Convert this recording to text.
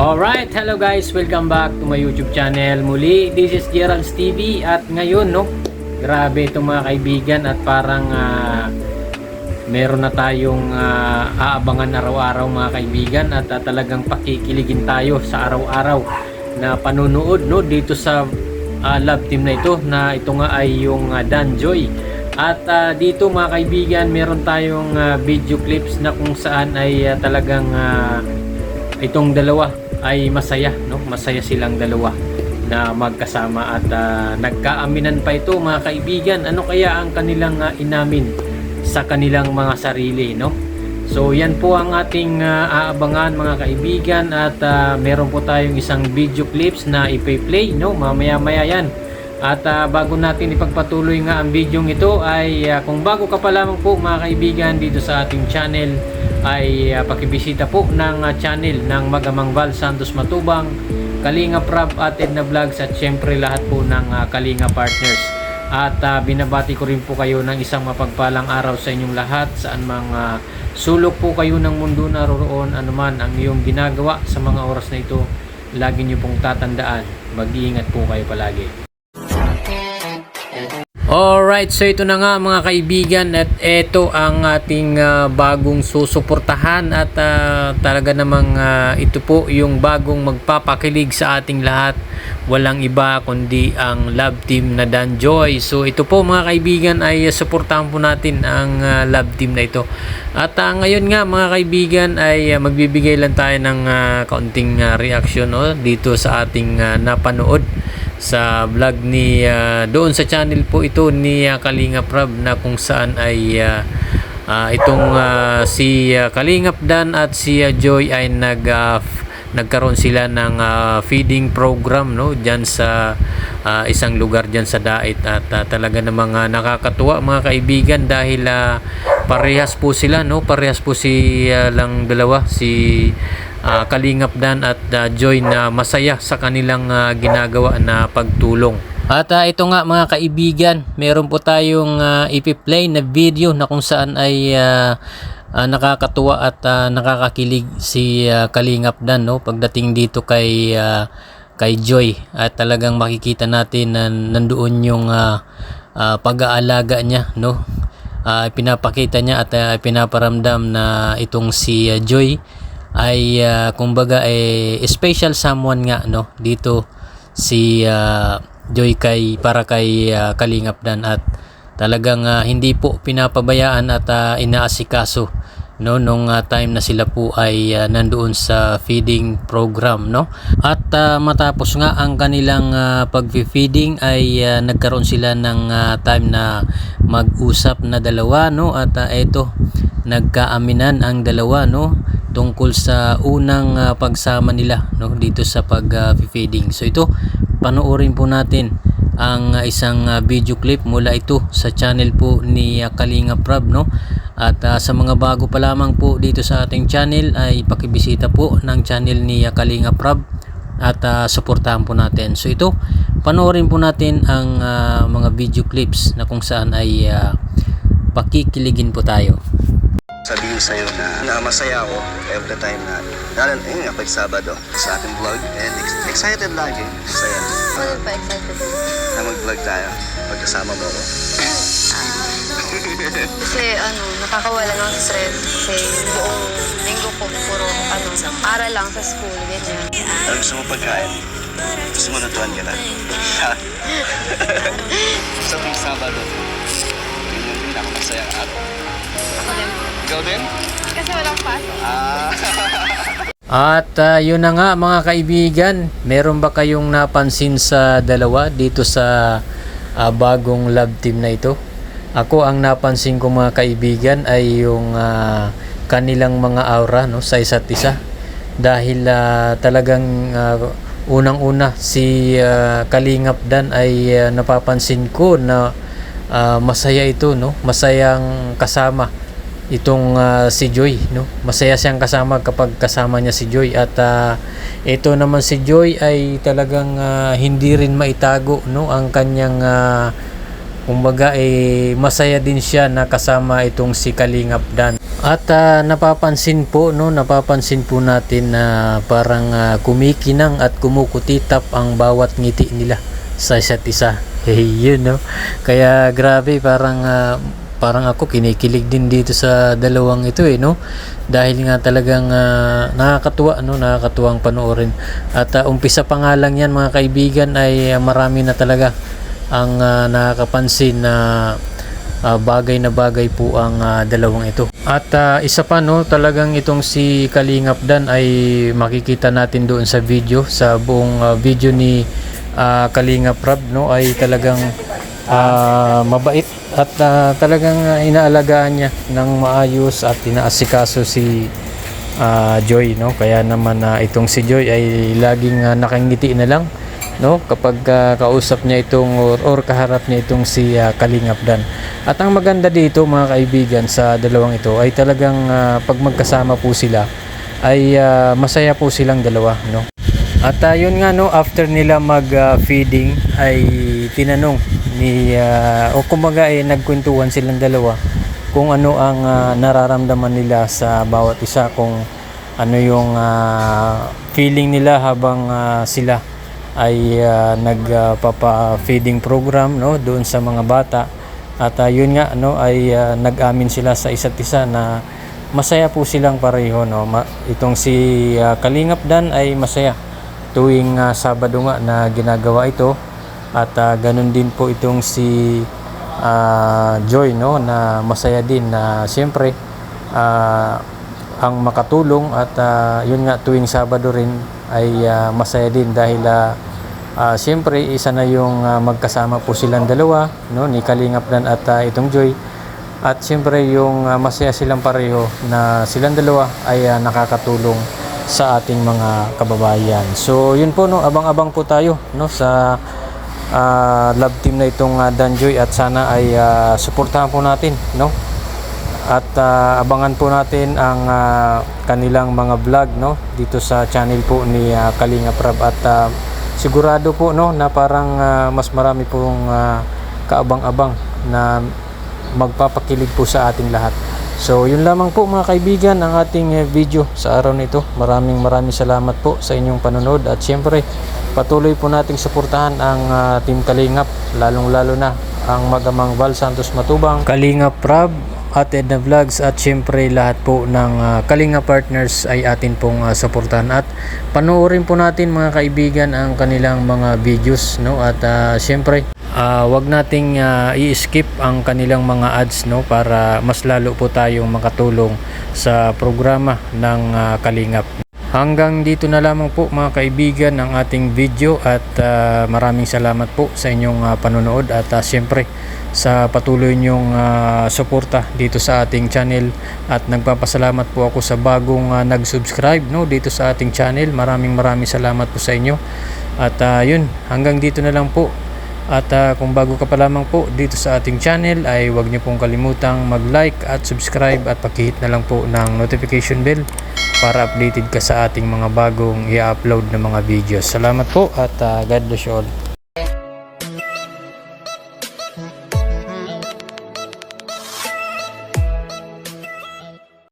Alright, hello guys, welcome back to my YouTube channel. Muli, this is Gerald's TV. At ngayon, grabe itong mga kaibigan. At parang meron na tayong aabangan araw-araw mga kaibigan. At talagang pakikiligin tayo sa araw-araw na panunood dito sa love team na ito. Na ito nga ay yung Danjoy. At dito mga kaibigan, meron tayong video clips na kung saan ay talagang itong dalawa ay masaya, masaya silang dalawa na magkasama. At nagkaaminan pa ito mga kaibigan, ano kaya ang kanilang inamin sa kanilang mga sarili, So yan po ang ating aabangan mga kaibigan. At meron po tayong isang video clips na ipi-play, mamaya-maya yan. At bago natin ipagpatuloy nga ang video ito ay kung bago ka pa lamang po mga kaibigan dito sa ating channel, ay pakibisita po ng channel ng Magamang Val Santos Matubang, Kalinga Prab at Edna Vlogs, at syempre lahat po ng Kalinga Partners. At binabati ko rin po kayo ng isang mapagpalang araw sa inyong lahat, saan mga sulok po kayo ng mundo naroroon, anuman ang iyong ginagawa sa mga oras na ito. Lagi niyo pong tatandaan, mag-iingat po kayo palagi. Alright, so ito na nga mga kaibigan, at ito ang ating bagong susuportahan. At talaga namang ito po yung bagong magpapakilig sa ating lahat. Walang iba kundi ang love team na Danjoy. So ito po mga kaibigan ay suportahan po natin ang love team na ito. At ngayon nga mga kaibigan ay magbibigay lang tayo ng kaunting reaction dito sa ating napanood sa vlog ni doon sa channel po ito ni Kalinga Prab, na kung saan ay itong si Kalingap Dan at si Joy ay nagkaroon sila ng feeding program diyan sa isang lugar diyan sa Dait. At talaga namang nakakatuwa mga kaibigan, dahil parehas po sila, parehas po lang dalawa, si Kalingap Dan at Joy, na masaya sa kanilang ginagawa na pagtulong. At ito nga mga kaibigan, meron po tayong ipi-play na video na kung saan ay nakakatuwa at nakakakilig si Kalingap Dan pagdating dito kay Joy. At talagang makikita natin na nandoon yung pag-aalaga niya, pinapakita niya at pinaparamdam na itong si Joy ay kumbaga special someone nga dito si Joy para kay Kalingap Dan. At talagang hindi po pinapabayaan at inaasikaso nung time na sila po ay nandoon sa feeding program, At matapos nga ang kanilang pag-feeding ay nagkaroon sila ng time na mag-usap na dalawa, At eto, nagkaaminan ang dalawa tungkol sa unang pagsama nila dito sa pag-feeding. So ito, panoorin po natin ang isang video clip mula ito sa channel po ni Kalinga Prab, At sa mga bago pa lamang po dito sa ating channel ay pakibisita po ng channel ni Kalinga Prab at suportahan po natin. So ito, panoorin po natin ang mga video clips na kung saan ay pakikiligin po tayo. Sabihin sa'yo na masaya ako every time na nga pag Sabado sa ating vlog, and excited lagi. Masaya. Ano pa excited? Na mag-vlog tayo pagkasama mo ako. Kasi nakakawala ng stress. Kasi buong linggo ko puro aral lang sa school, ganyan. Ano gusto mo pagkain? Gusto mo natuan ka na? Sa tuwing Sabado, yun yung pinakamasaya at Ako din. ikaw din? Kasi walang pasok. At yun na nga mga kaibigan, meron ba kayong napansin sa dalawa dito sa bagong love team na ito? Ako, ang napansin ko mga kaibigan ay yung kanilang mga aura sa isa't isa. Dahil talagang unang-una si Kalingap Dan ay napapansin ko na masaya ito, masayang kasama itong si Joy, masaya siyang kasama kapag kasama niya si Joy. At ito naman si Joy ay talagang hindi rin maitago ang kanyang kumbaga masaya din siya na kasama itong si Kalingap Dan. At napapansin po natin na parang kumikinang at kumukutitap ang bawat ngiti nila sa isa't isa. Yun no. Kaya grabe, parang ako kinikilig din dito sa dalawang ito no. Dahil nga talagang nakakatuwang panoorin. At umpisa pa nga lang yan mga kaibigan ay marami na talaga ang nakakapansin na bagay na bagay po ang dalawang ito. At isa pa talagang itong si Kalingap Dan ay makikita natin doon sa video, sa buong video ni Kalingap Rab ay talagang mabait at talagang inaalagaan niya ng maayos at inaasikaso si Joy kaya naman itong si Joy ay laging nakangiti na lang kapag kausap niya itong or kaharap niya itong si Kalingap Dan. At ang maganda dito mga kaibigan sa dalawang ito ay talagang pag magkasama po sila ay masaya po silang dalawa At yun nga after nila mag feeding ay tinanong ni o kumbaga nagkwentuhan silang dalawa kung ano ang nararamdaman nila sa bawat isa, kung ano yung feeling nila habang sila ay nagpapa-feeding program doon sa mga bata. At yun nga ay nag-amin sila sa isa't isa na masaya po silang pareho itong si Kalingap Dan ay masaya tuwing Sabado nga na ginagawa ito. At ganun din po itong si Joy na masaya din na siyempre ang makatulong. At yun nga tuwing Sabado rin ay masaya din dahil siyempre isa na yung magkasama po silang dalawa ni Kalingap Dan at itong Joy. At siyempre yung masaya silang pareho na silang dalawa ay nakakatulong sa ating mga kababayan. So yun po abang-abang po tayo sa love team na itong Dan Joy, at sana ay suportahan po natin at abangan po natin ang kanilang mga vlog dito sa channel po ni Kalingap Rab. At sigurado po na parang mas marami pong kaabang-abang na magpapakilig po sa ating lahat. So yun lamang po mga kaibigan ang ating video sa araw nito. Maraming salamat po sa inyong panonood, at syempre patuloy po nating suportahan ang Team Kalingap, lalong-lalo na ang Magamang Val Santos Matubang, Kalingap Rab at Edna Vlogs, at syempre lahat po ng Kalingap partners ay atin pong suportahan. At panoorin po natin mga kaibigan ang kanilang mga videos at syempre wag nating i-skip ang kanilang mga ads para mas lalo po tayong makatulong sa programa ng Kalingap. Hanggang dito na lamang po mga kaibigan ang ating video, at maraming salamat po sa inyong panonood, at syempre sa patuloy nyong suporta dito sa ating channel. At nagpapasalamat po ako sa bagong nag-subscribe dito sa ating channel. Maraming salamat po sa inyo. At yun, hanggang dito na lang po. At kung bago ka pa lamang po dito sa ating channel ay huwag niyo pong kalimutang mag-like at subscribe, at pakihit na lang po ng notification bell para updated ka sa ating mga bagong i-upload na mga videos. Salamat po, at God bless you all.